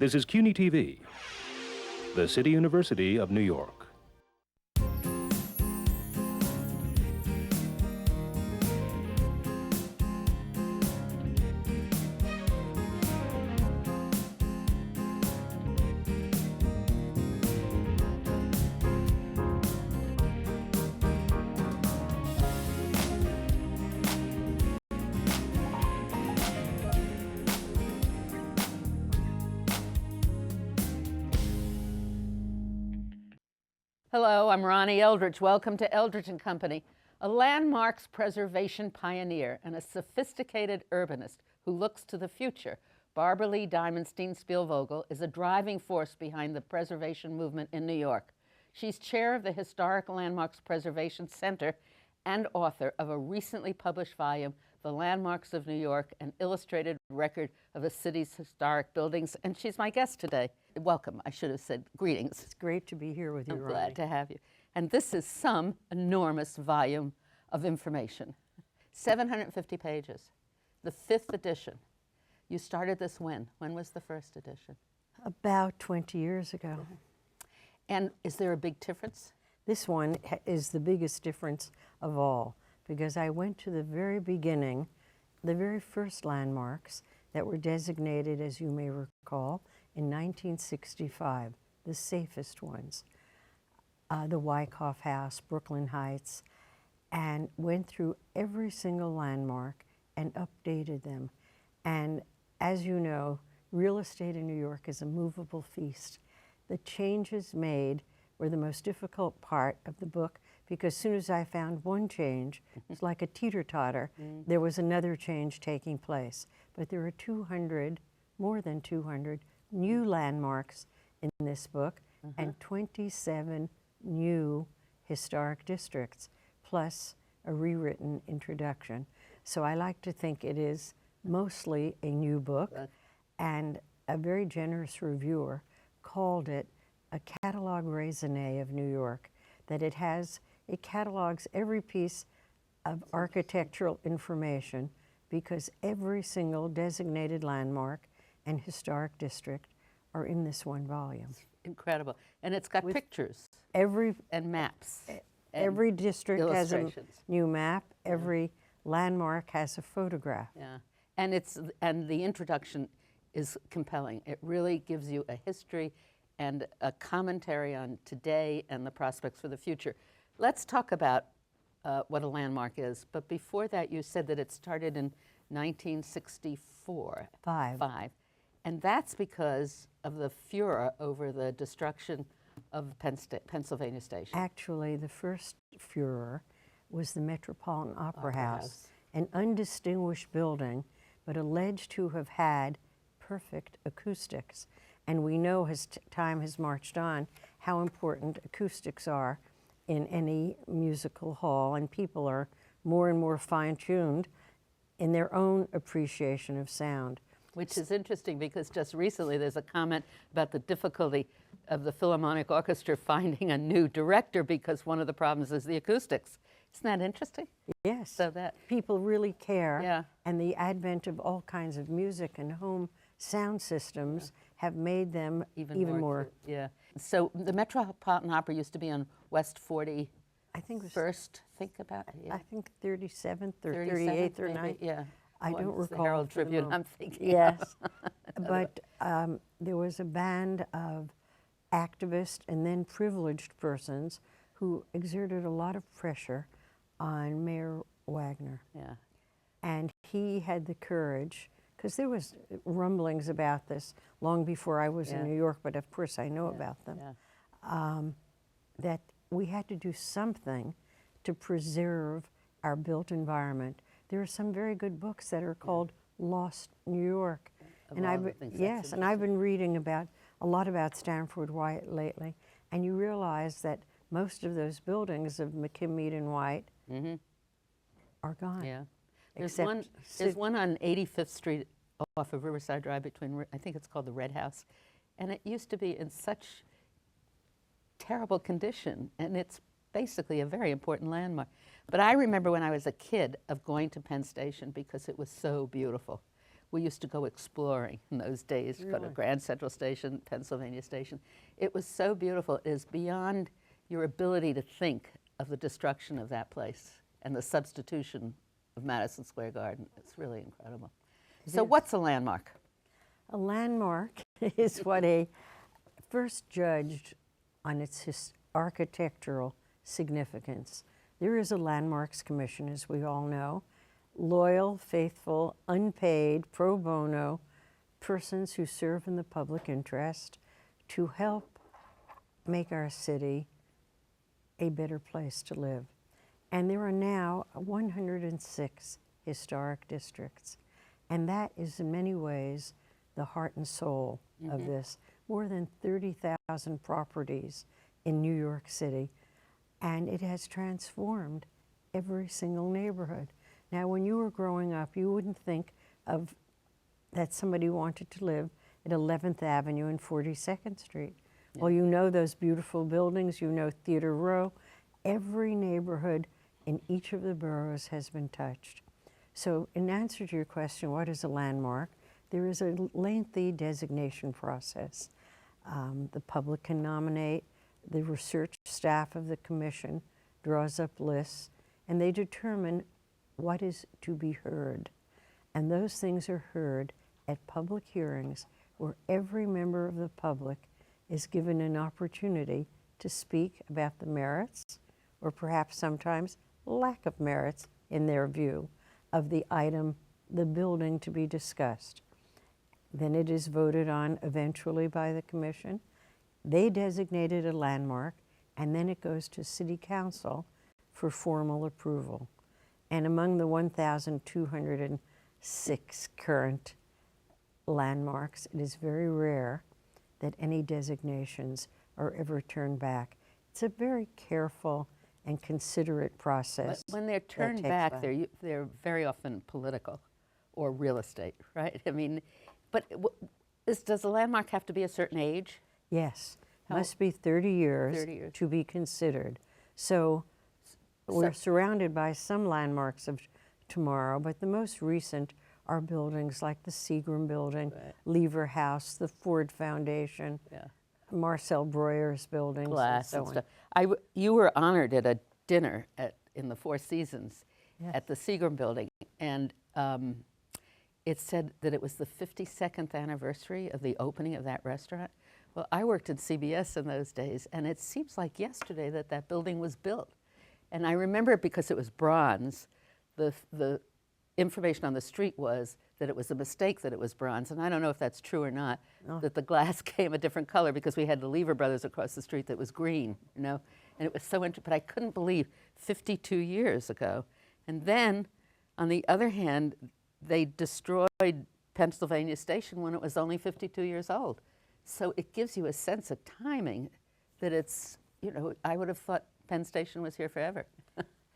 This is CUNY TV, the City University of New York. Hello, I'm Ronnie Eldridge. Welcome to Eldridge & Company, a landmarks preservation pioneer and a sophisticated urbanist who looks to the future. Barbaralee Diamonstein-Spielvogel is a driving force behind the preservation movement in New York. She's chair of the Historic Landmarks Preservation Center and author of a recently published volume, The Landmarks of New York, an illustrated record of the city's historic buildings. And she's my guest today. Welcome. I should have said greetings. It's great to be here with you, I'm Ronnie. glad to have you. And this is some enormous volume of information. 750 pages. The 5th edition. You started this when? When was the first edition? About 20 years ago. Mm-hmm. And is there a big difference? This one is the biggest difference of all, because I went to the very beginning, the very first landmarks that were designated, as you may recall, in 1965, the safest ones, the Wyckoff House, Brooklyn Heights, and went through every single landmark and updated them. And as you know, real estate in New York is a movable feast. The changes made were the most difficult part of the book, because as soon as I found one change, it's like a teeter-totter, there was another change taking place. But there are 200, more than 200, new landmarks in this book, and 27 new historic districts, plus a rewritten introduction. So I like to think it is mostly a new book, and a very generous reviewer called it a catalog raisonné of New York, that it catalogs every piece of architectural information, because every single designated landmark and historic district are in this one volume. Incredible. And it's got pictures and maps. Every district has a new map. Every landmark has a photograph. Yeah. And the introduction is compelling. It really gives you a history and a commentary on today and the prospects for the future. Let's talk about what a landmark is. But before that, you said that it started in 1964. Five. And that's because of the furor over the destruction of Pennsylvania Station. Actually, the first furor was the Metropolitan Opera House, an undistinguished building, but alleged to have had perfect acoustics. And we know as time has marched on how important acoustics are in any musical hall, and people are more and more fine-tuned in their own appreciation of sound. Which is interesting, because just recently there's a comment about the difficulty of the Philharmonic Orchestra finding a new director because one of the problems is the acoustics. Isn't that interesting? Yes. So that people really care. Yeah. And the advent of all kinds of music and home sound systems have made them even more. Yeah. So the Metropolitan Opera used to be on West 40. I think it was first. Think about it. Yeah. I think 37th or 38th or 9th. Yeah. I don't recall. The Herald Tribune, I'm thinking. Yes. But there was a band of activists and then privileged persons who exerted a lot of pressure on Mayor Wagner. Yeah. And he had the courage, because there was rumblings about this long before I was in New York, but of course I know about them, that we had to do something to preserve our built environment. There are some very good books that are called Lost New York. And I've been reading a lot about Stanford White lately, and you realize that most of those buildings of McKim, Mead and White are gone. Yeah. There's one on 85th Street off of Riverside Drive between, I think it's called the Red House, and it used to be in such terrible condition, and it's basically a very important landmark. But I remember when I was a kid of going to Penn Station because it was so beautiful. We used to go exploring in those days, go to Really? Grand Central Station, Pennsylvania Station. It was so beautiful. It is beyond your ability to think of the destruction of that place and the substitution of Madison Square Garden. It's really incredible. So what's a landmark? A landmark is what a first judged on its architectural significance. There is a Landmarks Commission, as we all know, loyal, faithful, unpaid, pro bono persons who serve in the public interest to help make our city a better place to live. And there are now 106 historic districts. And that is in many ways the heart and soul of this. More than 30,000 properties in New York City. And it has transformed every single neighborhood. Now, when you were growing up, you wouldn't think of that somebody wanted to live at 11th Avenue and 42nd Street. Yeah. Well, you know those beautiful buildings, you know Theater Row. Every neighborhood in each of the boroughs has been touched. So in answer to your question, what is a landmark? There is a lengthy designation process. The public can nominate, the research staff of the commission draws up lists, and they determine what is to be heard. And those things are heard at public hearings where every member of the public is given an opportunity to speak about the merits, or perhaps sometimes lack of merits in their view, of the item, the building to be discussed. Then it is voted on eventually by the commission. They designate it a landmark, and then it goes to City Council for formal approval. And among the 1,206 current landmarks, it is very rare that any designations are ever turned back. It's a very careful and considerate process. But when they're turned back, they're very often political or real estate, right? I mean, but does a landmark have to be a certain age? Yes, must be 30 years to be considered. So we're surrounded by some landmarks of tomorrow, but the most recent are buildings like the Seagram Building, Lever House, the Ford Foundation, Marcel Breuer's buildings, Glass and so and stuff. You were honored at a dinner in the Four Seasons at the Seagram Building, and it said that it was the 52nd anniversary of the opening of that restaurant. Well, I worked at CBS in those days, and it seems like yesterday that that building was built. And I remember it because it was bronze. The information on the street was that it was a mistake that it was bronze, and I don't know if that's true or not, that the glass came a different color because we had the Lever Brothers across the street that was green, you know? And it was so interesting, but I couldn't believe 52 years ago. And then, on the other hand, they destroyed Pennsylvania Station when it was only 52 years old. So it gives you a sense of timing that it's, you know, I would have thought Penn Station was here forever.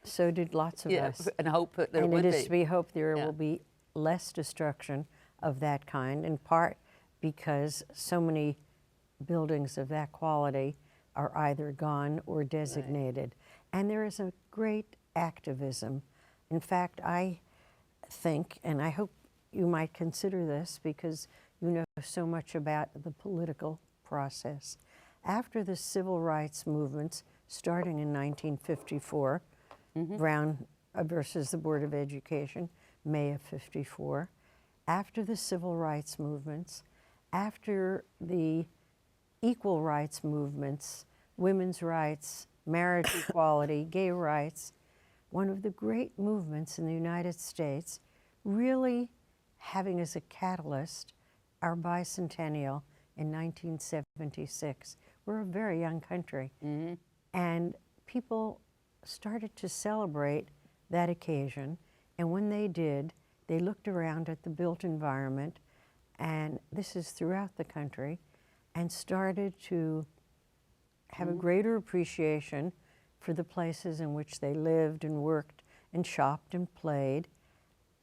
So did lots of us. And hope that it would be. And it is to be hoped there will be less destruction of that kind, in part because so many buildings of that quality are either gone or designated. And there is a great activism. In fact, I think, and I hope you might consider this because you know so much about the political process. After the civil rights movements, starting in 1954, Brown versus the Board of Education, May of '54, after the civil rights movements, after the equal rights movements, women's rights, marriage equality, gay rights, one of the great movements in the United States, really having as a catalyst our bicentennial in 1976. We're a very young country. And people started to celebrate that occasion. And when they did, they looked around at the built environment, and this is throughout the country, and started to have a greater appreciation for the places in which they lived and worked and shopped and played,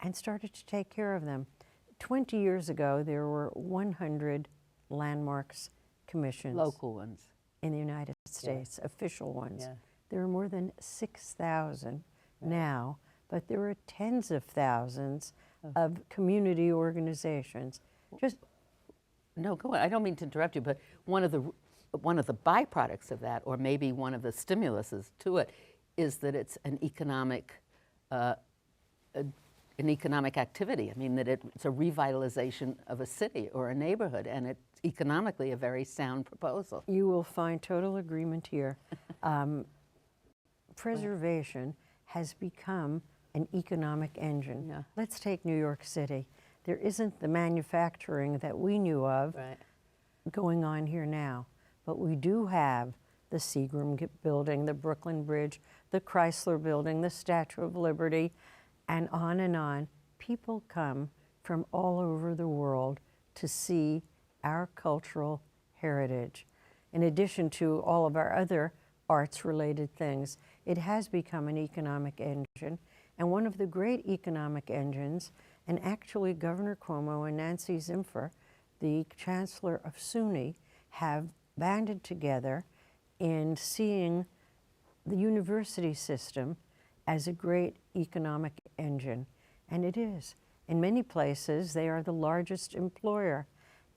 and started to take care of them. 20 years ago, there were 100 landmarks commissions. Local ones. In the United States, official ones. There are more than 6,000 now, but there are tens of thousands of community organizations. Just No, go on. I don't mean to interrupt you, but one of the byproducts of that, or maybe one of the stimuluses to it, is that it's an economic activity. I mean, that it's a revitalization of a city or a neighborhood, and it's economically a very sound proposal. You will find total agreement here. Preservation has become an economic engine. Yeah. Let's take New York City. There isn't the manufacturing that we knew of going on here now, but we do have the Seagram building, the Brooklyn Bridge, the Chrysler building, the Statue of Liberty, and on and on. People come from all over the world to see our cultural heritage. In addition to all of our other arts-related things, it has become an economic engine, and one of the great economic engines, and actually Governor Cuomo and Nancy Zimpher, the Chancellor of CUNY, have banded together in seeing the university system as a great economic engine, and it is. In many places, they are the largest employer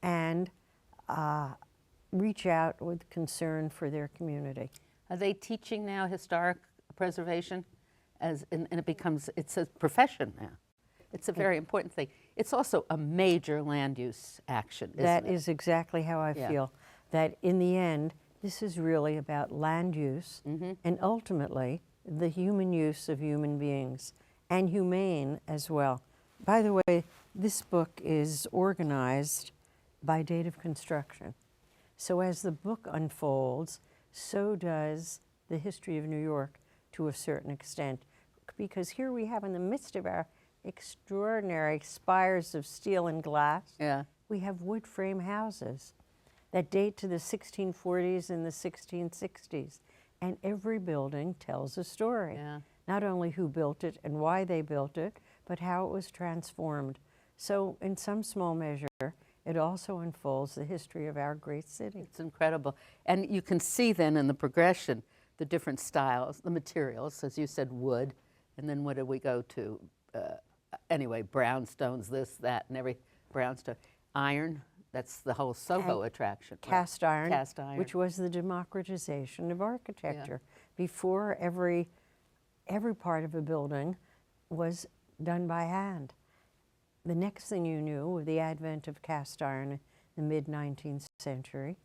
and reach out with concern for their community. Are they teaching now historic preservation? And it's a profession now. It's a very important thing. It's also a major land use action, isn't That it? is exactly how I feel. That in the end, this is really about land use and ultimately the human use of human beings, and humane as well. By the way, this book is organized by date of construction. So as the book unfolds, so does the history of New York to a certain extent. Because here we have, in the midst of our extraordinary spires of steel and glass, we have wood frame houses that date to the 1640s and the 1660s. And every building tells a story. Not only who built it and why they built it, but how it was transformed. So in some small measure, it also unfolds the history of our great city. It's incredible. And you can see then in the progression, the different styles, the materials, as you said, wood, and then what did we go to? Anyway, brownstones, this, that, and every brownstone. Iron, that's the whole Soho attraction. Cast iron, Cast iron. which was the democratization of architecture. Before, every part of a building was done by hand. The next thing you knew, with the advent of cast iron in the mid-19th century,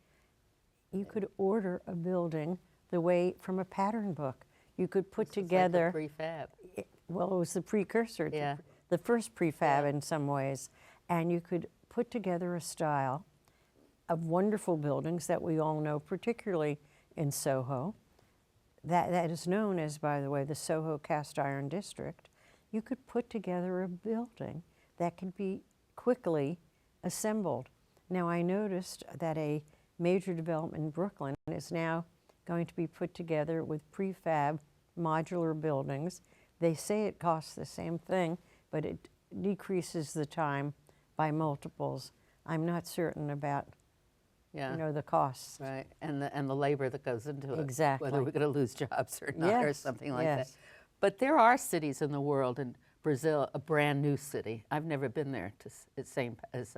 you could order a building the way from a pattern book. You could put together, like the prefab. Well, it was the precursor to the first prefab in some ways, and you could put together a style of wonderful buildings that we all know, particularly in Soho, that is known as, by the way, the Soho Cast Iron District. You could put together a building that can be quickly assembled. Now, I noticed that a major development in Brooklyn is now going to be put together with prefab modular buildings. They say it costs the same thing, but it decreases the time by multiples. I'm not certain about the costs. Right, and the labor that goes into it. Exactly. Whether we're going to lose jobs or not, or something like that. Yes. But there are cities in the world, in Brazil, a brand new city. I've never been there. It's same as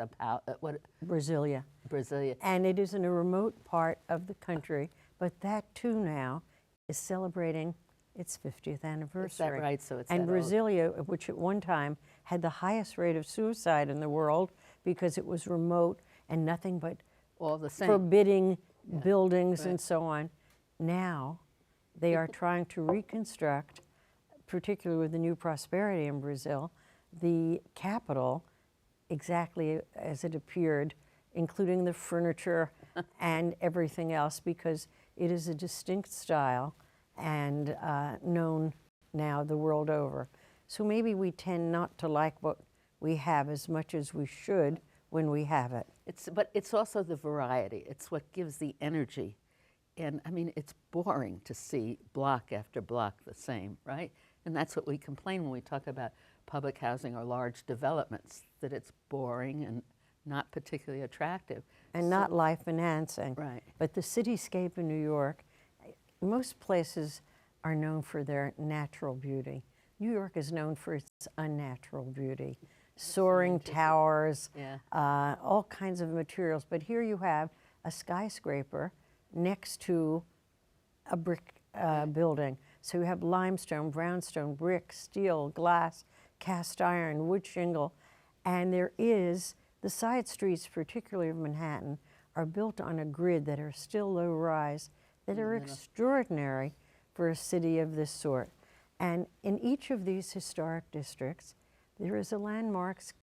Brasilia. Brasilia. And it is in a remote part of the country, but that too now is celebrating its 50th anniversary. Is that right? So it's and that old. Brasilia, which at one time had the highest rate of suicide in the world because it was remote and nothing but all the same forbidding buildings and so on. Now they are trying to reconstruct, particularly with the new prosperity in Brazil, the capital exactly as it appeared, including the furniture and everything else, because it is a distinct style and known now the world over. So maybe we tend not to like what we have as much as we should when we have it. But it's also the variety. It's what gives the energy. And I mean, it's boring to see block after block the same, right? And that's what we complain when we talk about public housing or large developments, that it's boring and not particularly attractive. And not life enhancing. Right. But the cityscape in New York, most places are known for their natural beauty. New York is known for its unnatural beauty. soaring towers, Yeah. all kinds of materials. But here you have a skyscraper next to a brick building. So you have limestone, brownstone, brick, steel, glass, cast iron, wood shingle, and there is, the side streets, particularly of Manhattan, are built on a grid that are still low rise, that are extraordinary for a city of this sort. And in each of these historic districts, there is a landmarks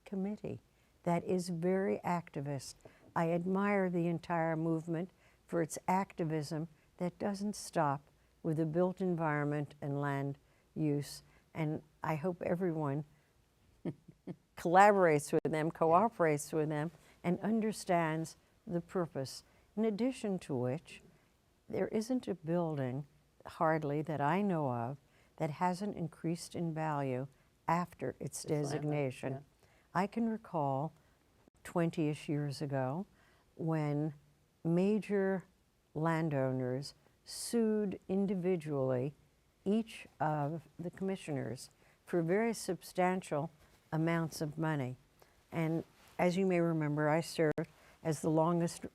committee that is very activist. I admire the entire movement for its activism that doesn't stop with the built environment and land use. And I hope everyone collaborates with them, cooperates with them, and understands the purpose. In addition to which, there isn't a building, hardly, that I know of, that hasn't increased in value after its designation. I can recall 20-ish years ago when major landowners sued individually each of the commissioners for very substantial amounts of money. And as you may remember, I served as the longest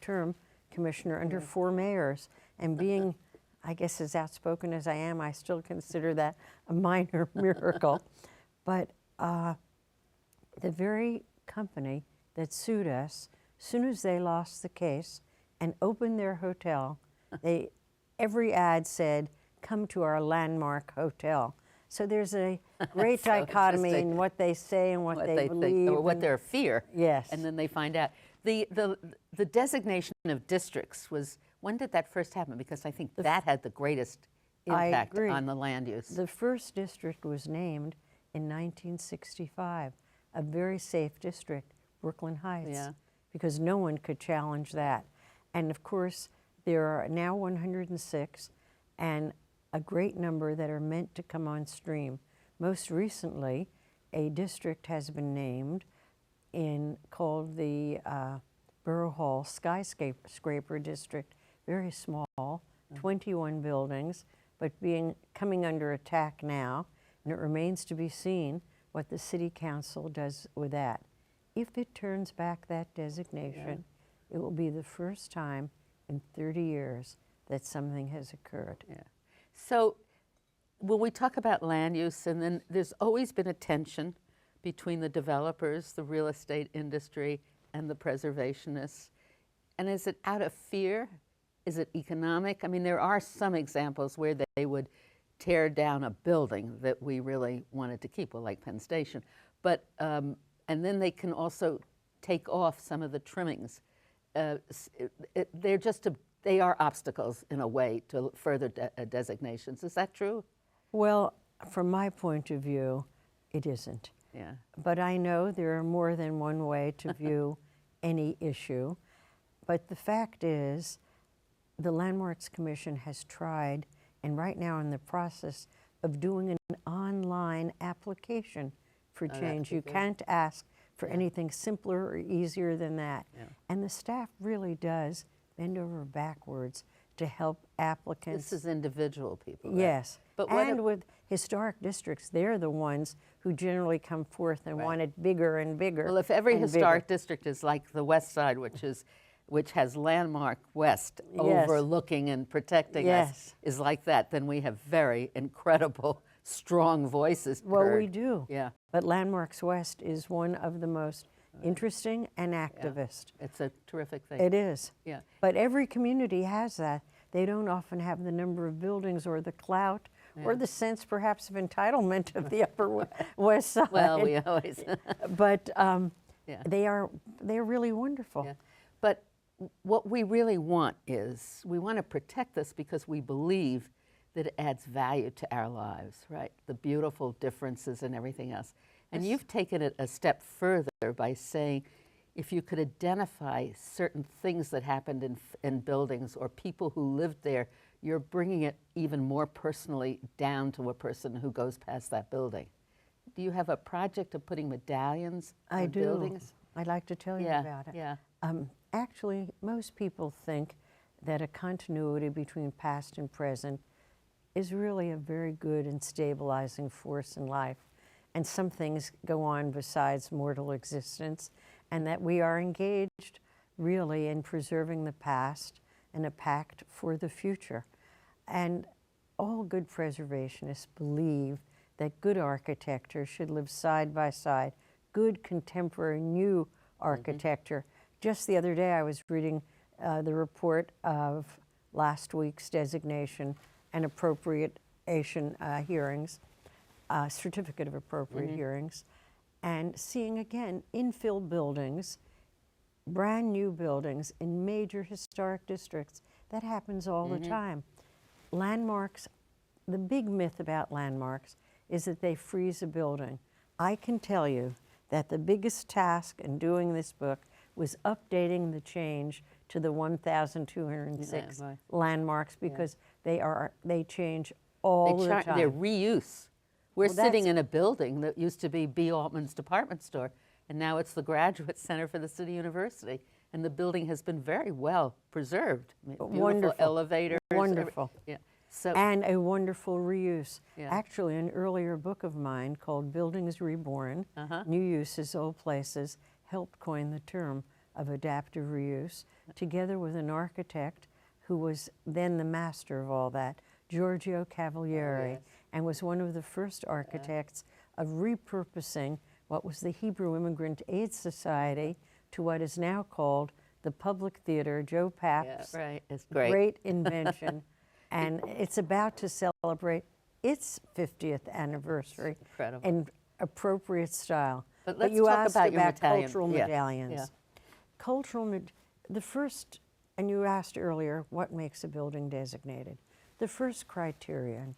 term commissioner under 4 mayors. And being, I guess, as outspoken as I am, I still consider that a minor miracle. But the very company that sued us, as soon as they lost the case and opened their hotel, every ad said, "Come to our landmark hotel." So there's a great dichotomy in what they say and what they believe. Think, or what their fear. Yes. And then they find out. The designation of districts was, when did that first happen? Because I think that had the greatest impact on the land use. The first district was named in 1965, a very safe district, Brooklyn Heights, because no one could challenge that. And of course, there are now 106, and a great number that are meant to come on stream. Most recently, a district has been named called the Borough Hall Skyscraper District, very small, 21 buildings, but coming under attack now, and it remains to be seen what the City Council does with that. If it turns back that designation, it will be the first time in 30 years that something has occurred. Yeah. So when we talk about land use, and then there's always been a tension between the developers, the real estate industry, and the preservationists. And is it out of fear? Is it economic? I mean, there are some examples where they would tear down a building that we really wanted to keep, well, like Penn Station. But, and then they can also take off some of the trimmings. They are obstacles in a way to further designations. Is that true? Well, from my point of view, it isn't. Yeah. But I know there are more than one way to view any issue. But the fact is, the Landmarks Commission has tried, and right now in the process of doing an online application for change. You can't ask for anything simpler or easier than that. Yeah. And the staff really does bend over backwards to help applicants. This is individual people, right? Yes. But with historic districts, they're the ones who generally come forth and want it bigger and bigger. Well, if every historic district is like the West Side, which has Landmark West overlooking and protecting us, is like that, then we have very incredible, strong voices. Well, we do. Yeah. But Landmarks West is one of the most interesting and activist. Yeah. It's a terrific thing. It is. Yeah. But every community has that. They don't often have the number of buildings or the clout or the sense perhaps of entitlement of the Upper West Side. Well, we always. But they're really wonderful. Yeah. But what we really want is, we want to protect this because we believe that it adds value to our lives, right? The beautiful differences and everything else. And you've taken it a step further by saying, if you could identify certain things that happened in buildings or people who lived there, you're bringing it even more personally down to a person who goes past that building. Do you have a project of putting medallions on buildings? I'd like to tell you about it. Yeah. Actually, most people think that a continuity between past and present is really a very good and stabilizing force in life. and some things go on besides mortal existence, and that we are engaged really in preserving the past and a pact for the future. And all good preservationists believe that good architecture should live side by side, good contemporary new architecture. Just the other day I was reading the report of last week's designation and appropriation hearings, certificate of appropriate hearings, and seeing again infill buildings, brand new buildings in major historic districts. That happens all the time. Landmarks, the big myth about landmarks is that they freeze a building. I can tell you that the biggest task in doing this book was updating the change to the 1,206 landmarks, because they change all the time. They're reuse. We're Well, sitting in a building that used to be B. Altman's department store, and now it's the Graduate Center for the City University. And the building has been very well preserved. Beautiful Wonderful. elevators. Wonderful. Yeah. So, And a wonderful reuse. Yeah. Actually, an earlier book of mine called Buildings Reborn, New Uses, Old Places, helped coin the term of adaptive reuse, together with an architect who was then the master of all that, Giorgio Cavalieri, and was one of the first architects of repurposing what was the Hebrew Immigrant Aid Society to what is now called the Public Theater, Joe Papp's it's great. great invention. And it's about to celebrate its 50th anniversary Incredible. in appropriate style. But let's you talk asked about your medallion. cultural Yeah, medallions. yeah. The first, and you asked earlier, what makes a building designated? The first criterion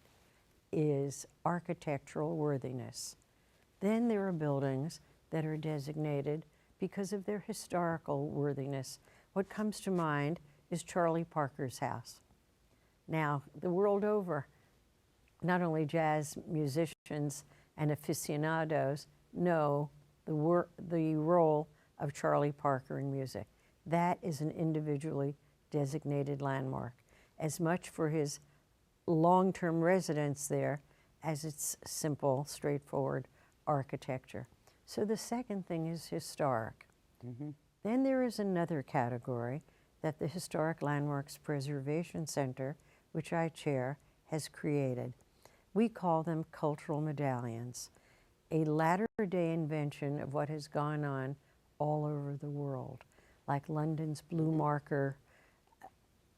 is architectural worthiness. Then there are buildings that are designated because of their historical worthiness. What comes to mind is Charlie Parker's house. Now, the world over, not only jazz musicians and aficionados know the role of Charlie Parker in music. That is an individually designated landmark, as much for his long-term residence there as its simple, straightforward architecture. So the second thing is historic. Then there is another category that the Historic Landmarks Preservation Center, which I chair, has created. We call them cultural medallions, a latter-day invention of what has gone on all over the world, like London's Blue Marker,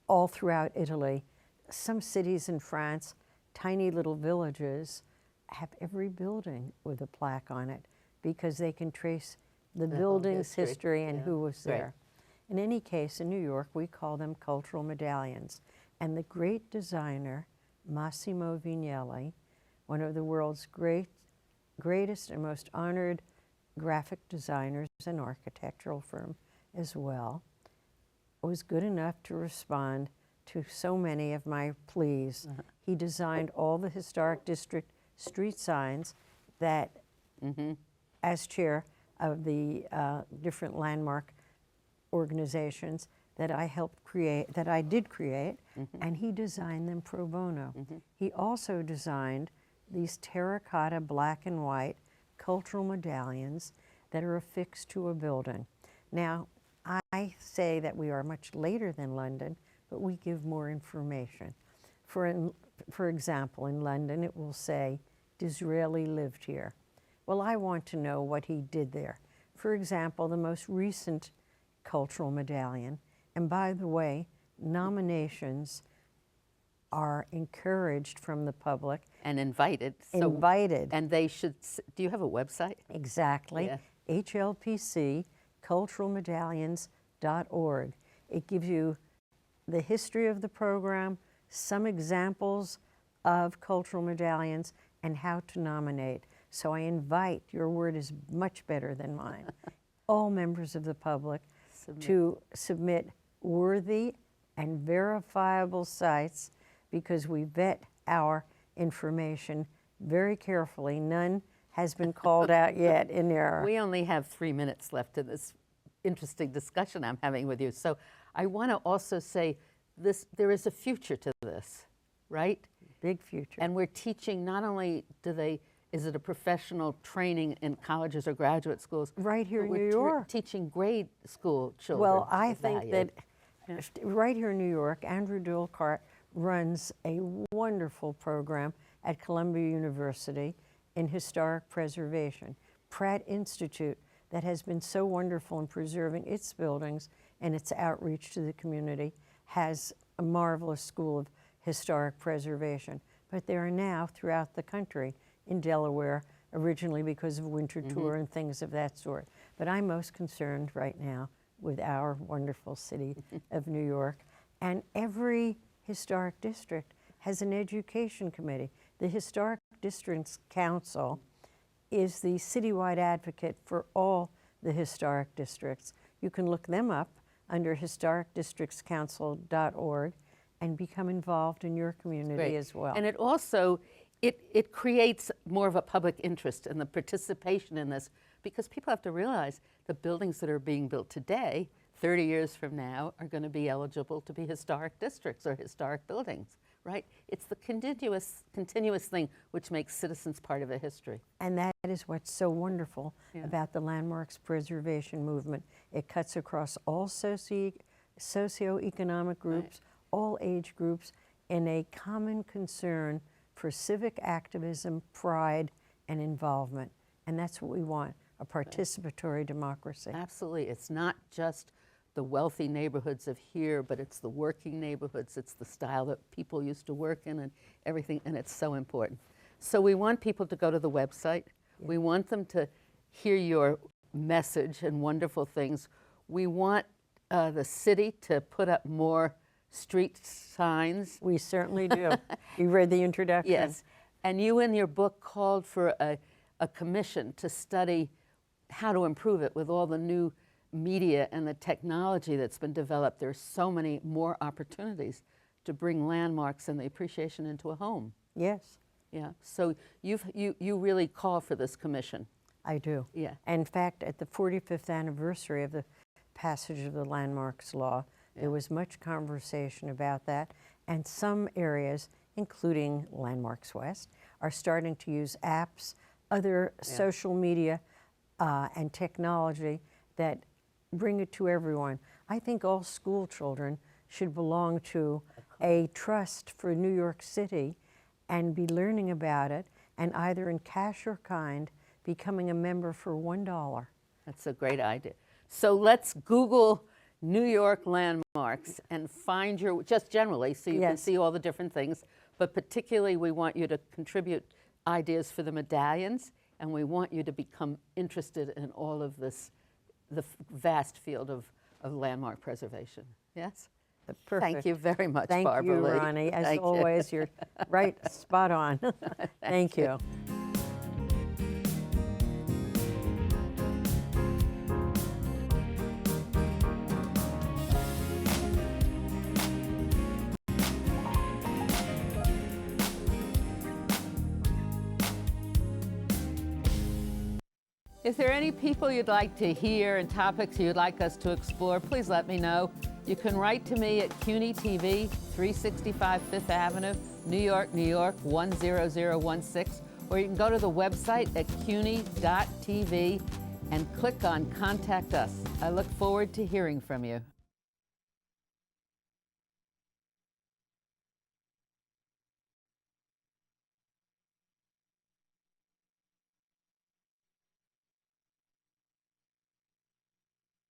all throughout Italy. Some cities in France, tiny little villages, have every building with a plaque on it because they can trace the building's history and who was there. In any case, in New York, we call them cultural medallions. And the great designer, Massimo Vignelli, one of the world's greatest and most honored graphic designers, an architectural firm as well, was good enough to respond to so many of my pleas. He designed all the historic district street signs that, as chair of the different landmark organizations that I helped create, that I did create, and he designed them pro bono. He also designed these terracotta black and white cultural medallions that are affixed to a building. Now, I say that we are much later than London, but we give more information. For example, in London, it will say, Disraeli lived here. Well, I want to know what he did there. For example, the most recent cultural medallion, and by the way, nominations are encouraged from the public. And invited. Invited. And they should, do you have a website? Exactly. Yeah. HLPC culturalmedallions.org. It gives you the history of the program, some examples of cultural medallions, and how to nominate. So I invite, your word is much better than mine, all members of the public to submit worthy and verifiable sites, because we vet our information very carefully. None has been called out yet in error. We only have 3 minutes left in this interesting discussion I'm having with you. So I want to also say this, there is a future to this, right? Big future. And we're teaching, not only do they Is it a professional training in colleges or graduate schools? Right here in We're New York. teaching grade school children. Well, I the think value. that right here in New York, Andrew Dulcart runs a wonderful program at Columbia University in historic preservation. Pratt Institute, that has been so wonderful in preserving its buildings and its outreach to the community, has a marvelous school of historic preservation. But there are now throughout the country, in Delaware, originally because of winter tour and things of that sort. But I'm most concerned right now with our wonderful city of New York. And every historic district has an education committee. The Historic Districts Council is the citywide advocate for all the historic districts. You can look them up under historicdistrictscouncil.org and become involved in your community Great. as well. And it also, it creates more of a public interest in the participation in this, because people have to realize the buildings that are being built today, 30 years from now, are going to be eligible to be historic districts or historic buildings, right? It's the continuous thing which makes citizens part of a history. And that is what's so wonderful about the landmarks preservation movement. It cuts across all socioeconomic groups, all age groups, in a common concern for civic activism, pride, and involvement. And that's what we want, a participatory democracy. Absolutely. It's not just the wealthy neighborhoods of here, but it's the working neighborhoods. It's the style that people used to work in and everything, and it's so important. So we want people to go to the website. We want them to hear your message and wonderful things. We want the city to put up more street signs. We certainly do. You read the introduction. Yes. And you in your book called for a commission to study how to improve it with all the new media and the technology that's been developed. There's so many more opportunities to bring landmarks and the appreciation into a home. Yes. Yeah. So you really call for this commission. I do. Yeah. In fact, at the 45th anniversary of the passage of the Landmarks Law, there was much conversation about that, and some areas, including Landmarks West, are starting to use apps, other social media and technology that bring it to everyone. I think all school children should belong to a trust for New York City and be learning about it, and either in cash or kind, becoming a member for $1. That's a great idea. So let's Google New York landmarks and find your, just generally, so you can see all the different things, but particularly we want you to contribute ideas for the medallions, and we want you to become interested in all of this, the vast field of landmark preservation. Yes? Perfect. Thank you very much, Thank Barbaralee. you, Ronnie. As always, you're right, spot on. Thank you. If there are any people you'd like to hear and topics you'd like us to explore, please let me know. You can write to me at CUNY TV, 365 Fifth Avenue, New York, New York, 10016, or you can go to the website at cuny.tv and click on Contact Us. I look forward to hearing from you.